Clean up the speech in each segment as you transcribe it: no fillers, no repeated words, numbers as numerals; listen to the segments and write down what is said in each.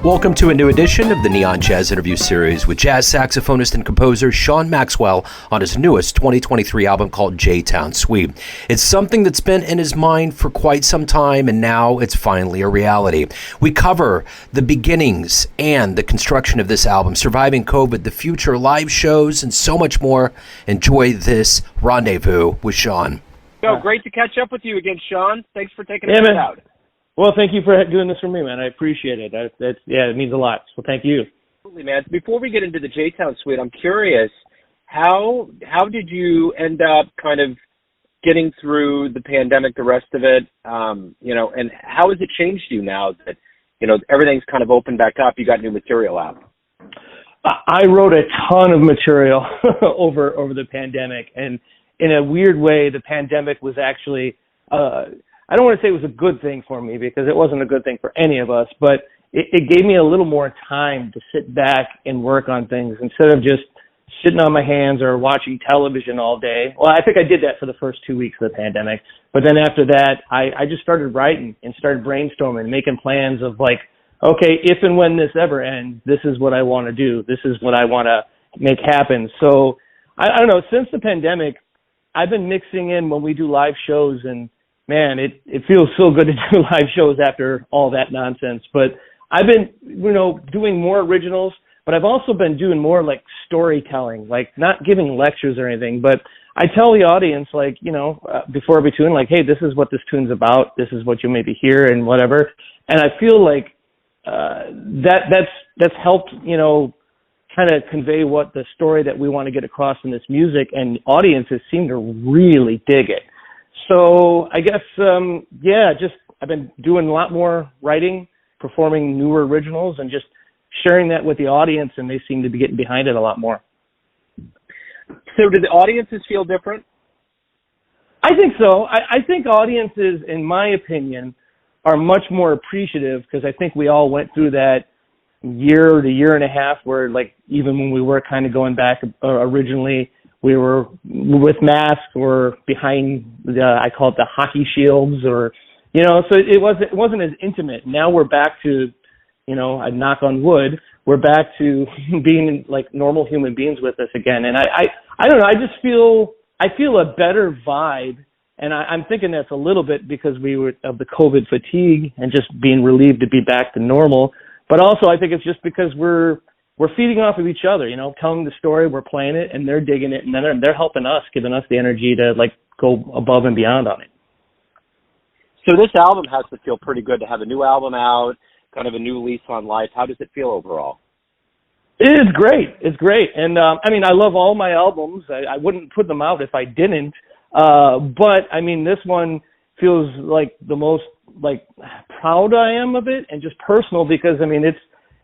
Welcome to a new edition of the Neon Jazz Interview Series with jazz saxophonist and composer Shawn Maxwell on his newest 2023 album called J-Town Suite. It's something that's been in his mind for quite some time, and now it's finally a reality. We cover the beginnings and the construction of this album, surviving COVID, the future, live shows, and so much more. Enjoy this rendezvous with Shawn. So great to catch up with you again, Shawn. Thanks for taking us out. Well, thank you for doing this for me, man. I appreciate it. It means a lot. So thank you. Absolutely, man. Before we get into the J-Town Suite, I'm curious, how did you end up kind of getting through the pandemic, the rest of it, and how has it changed you now that, everything's kind of opened back up, you got new material out? I wrote a ton of material over the pandemic, and in a weird way, the pandemic was actually I don't want to say it was a good thing for me because it wasn't a good thing for any of us, but it gave me a little more time to sit back and work on things instead of just sitting on my hands or watching television all day. Well, I think I did that for the first 2 weeks of the pandemic, but then after that, I just started writing and started brainstorming, making plans of like, okay, if and when this ever ends, this is what I want to do. This is what I want to make happen. So I don't know, since the pandemic, I've been mixing in when we do live shows, and man, it feels so good to do live shows after all that nonsense. But I've been, doing more originals, but I've also been doing more like storytelling, like not giving lectures or anything, but I tell the audience, like, before every tune, like, hey, this is what this tune's about. This is what you maybe hear and whatever. And I feel like that's helped, kind of convey what the story that we want to get across in this music, and audiences seem to really dig it. So I guess, I've been doing a lot more writing, performing newer originals, and just sharing that with the audience, and they seem to be getting behind it a lot more. So do the audiences feel different? I think so. I think audiences, in my opinion, are much more appreciative because I think we all went through that year to year and a half where, like, even when we were kind of going back originally, we were with masks or behind I call it the hockey shields, or, so it wasn't as intimate. Now we're back to, I knock on wood, we're back to being like normal human beings with us again. And I don't know, I feel a better vibe, and I'm thinking that's a little bit because we were of the COVID fatigue and just being relieved to be back to normal. But also I think it's just because we're feeding off of each other, telling the story, we're playing it, and they're digging it, and then they're helping us, giving us the energy to like go above and beyond on it. So this album has to feel pretty good to have a new album out, kind of a new lease on life. How does it feel overall? It is great. It's great. And I love all my albums. I wouldn't put them out if I didn't. But this one feels like the most like proud I am of it, and just personal because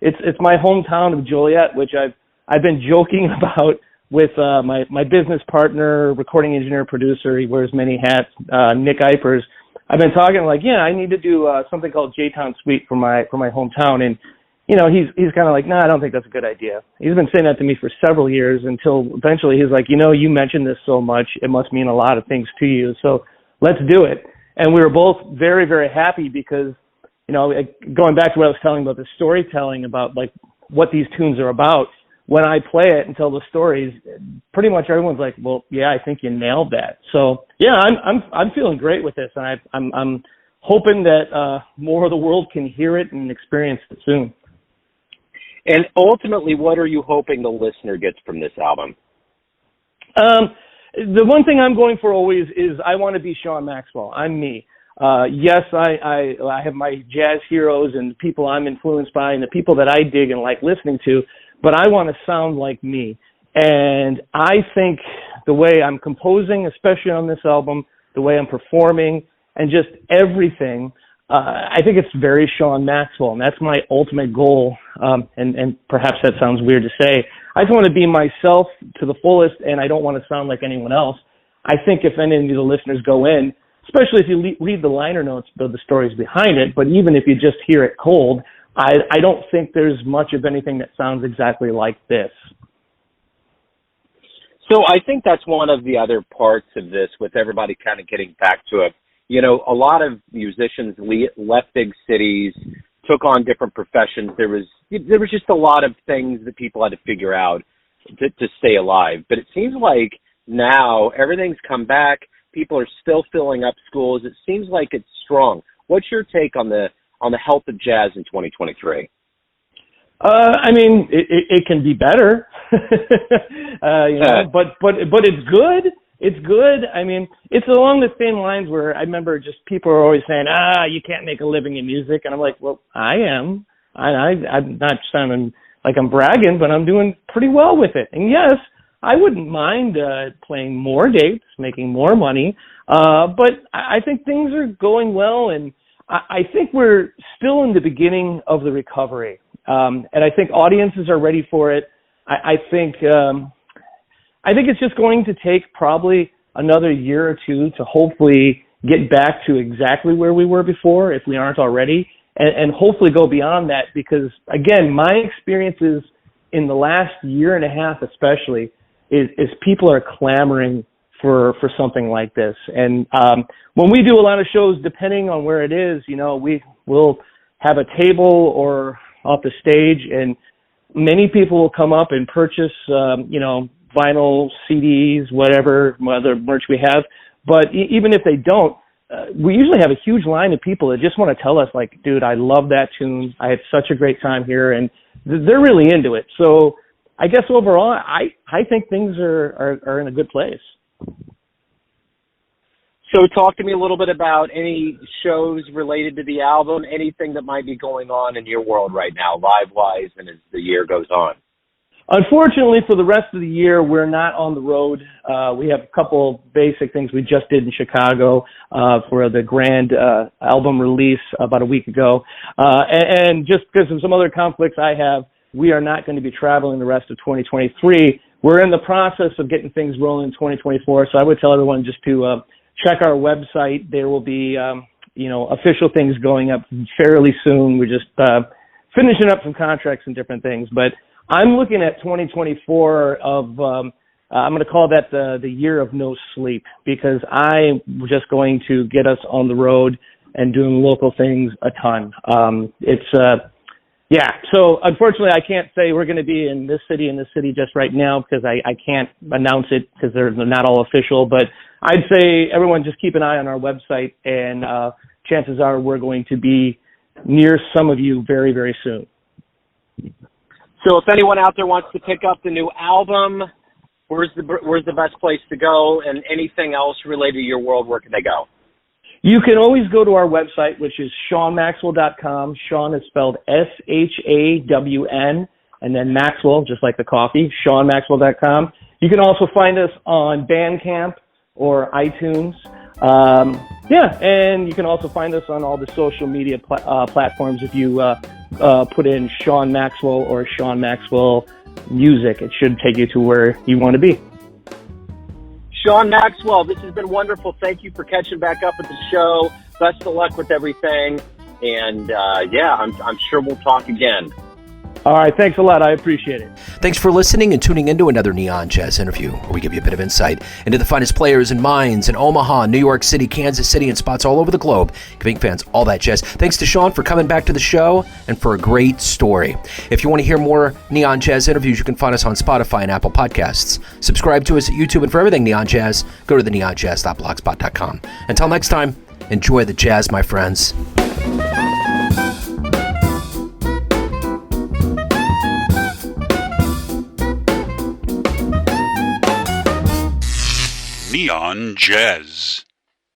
it's my hometown of Joliet, which I've been joking about with my business partner, recording engineer, producer. He wears many hats, Nick Eipers. I've been talking like, I need to do something called J-Town Suite for my hometown, and he's kind of like, I don't think that's a good idea. He's been saying that to me for several years until eventually he's like, you mentioned this so much, it must mean a lot of things to you, so let's do it. And we were both very, very happy because, going back to what I was telling about the storytelling about like what these tunes are about, when I play it and tell the stories, pretty much everyone's like, well, yeah, I think you nailed that. So yeah, I'm feeling great with this, and I'm hoping that more of the world can hear it and experience it soon. And ultimately, what are you hoping the listener gets from this album? The one thing I'm going for always is I want to be Shawn Maxwell. I'm me. Yes, I have my jazz heroes and people I'm influenced by and the people that I dig and like listening to, but I want to sound like me. And I think the way I'm composing, especially on this album, the way I'm performing, and just everything, I think it's very Shawn Maxwell, and that's my ultimate goal. And perhaps that sounds weird to say. I just want to be myself to the fullest, and I don't want to sound like anyone else. I think if any of the listeners go in, especially if you read the liner notes of the stories behind it, but even if you just hear it cold, I don't think there's much of anything that sounds exactly like this. So I think that's one of the other parts of this, with everybody kind of getting back to it. A lot of musicians left big cities took on different professions. There was just a lot of things that people had to figure out to stay alive. But it seems like now everything's come back. People are still filling up schools. It seems like it's strong. What's your take on the health of jazz in 2023? I mean, it can be better, but it's good. It's good. I mean, it's along the same lines where I remember just people are always saying, you can't make a living in music. And I'm like, well, I am. I'm not sounding like I'm bragging, but I'm doing pretty well with it. And yes, I wouldn't mind playing more dates, making more money. But I think things are going well, and I think we're still in the beginning of the recovery. And I think audiences are ready for it. I think it's just going to take probably another year or two to hopefully get back to exactly where we were before, if we aren't already, and hopefully go beyond that. Because again, my experiences in the last year and a half, especially, is people are clamoring for something like this. And when we do a lot of shows, depending on where it is, we will have a table or off the stage, and many people will come up and purchase, vinyl, CDs, whatever other merch we have. But even if they don't, we usually have a huge line of people that just want to tell us, like, dude, I love that tune. I had such a great time here, and they're really into it. So I guess overall, I think things are in a good place. So talk to me a little bit about any shows related to the album, anything that might be going on in your world right now, live-wise, and as the year goes on. Unfortunately, for the rest of the year, we're not on the road. We have a couple basic things we just did in Chicago for the grand album release about a week ago. And just because of some other conflicts I have, we are not going to be traveling the rest of 2023. We're in the process of getting things rolling in 2024, so I would tell everyone just to check our website. There will be, official things going up fairly soon. We're just finishing up some contracts and different things. But I'm looking at 2024 of, I'm going to call that the year of no sleep, because I'm just going to get us on the road and doing local things a ton. So unfortunately I can't say we're going to be in this city just right now, because I can't announce it because they're not all official. But I'd say everyone just keep an eye on our website, and chances are we're going to be near some of you very, very soon. So if anyone out there wants to pick up the new album, where's the best place to go, and anything else related to your world, where can they go? You can always go to our website, which is ShawnMaxwell.com. Shawn is spelled SHAWN, and then Maxwell, just like the coffee, ShawnMaxwell.com. You can also find us on Bandcamp or iTunes. And you can also find us on all the social media platforms. If you put in Shawn Maxwell or Shawn Maxwell Music, it should take you to where you want to be. Shawn Maxwell, this has been wonderful. Thank you for catching back up at the show. Best of luck with everything. And, I'm sure we'll talk again. All right. Thanks a lot. I appreciate it. Thanks for listening and tuning into another Neon Jazz interview, where we give you a bit of insight into the finest players and minds in Omaha, New York City, Kansas City, and spots all over the globe, giving fans all that jazz. Thanks to Shawn for coming back to the show and for a great story. If you want to hear more Neon Jazz interviews, you can find us on Spotify and Apple Podcasts. Subscribe to us at YouTube, and for everything Neon Jazz, go to theneonjazz.blogspot.com. Until next time, enjoy the jazz, my friends. Neon Jazz.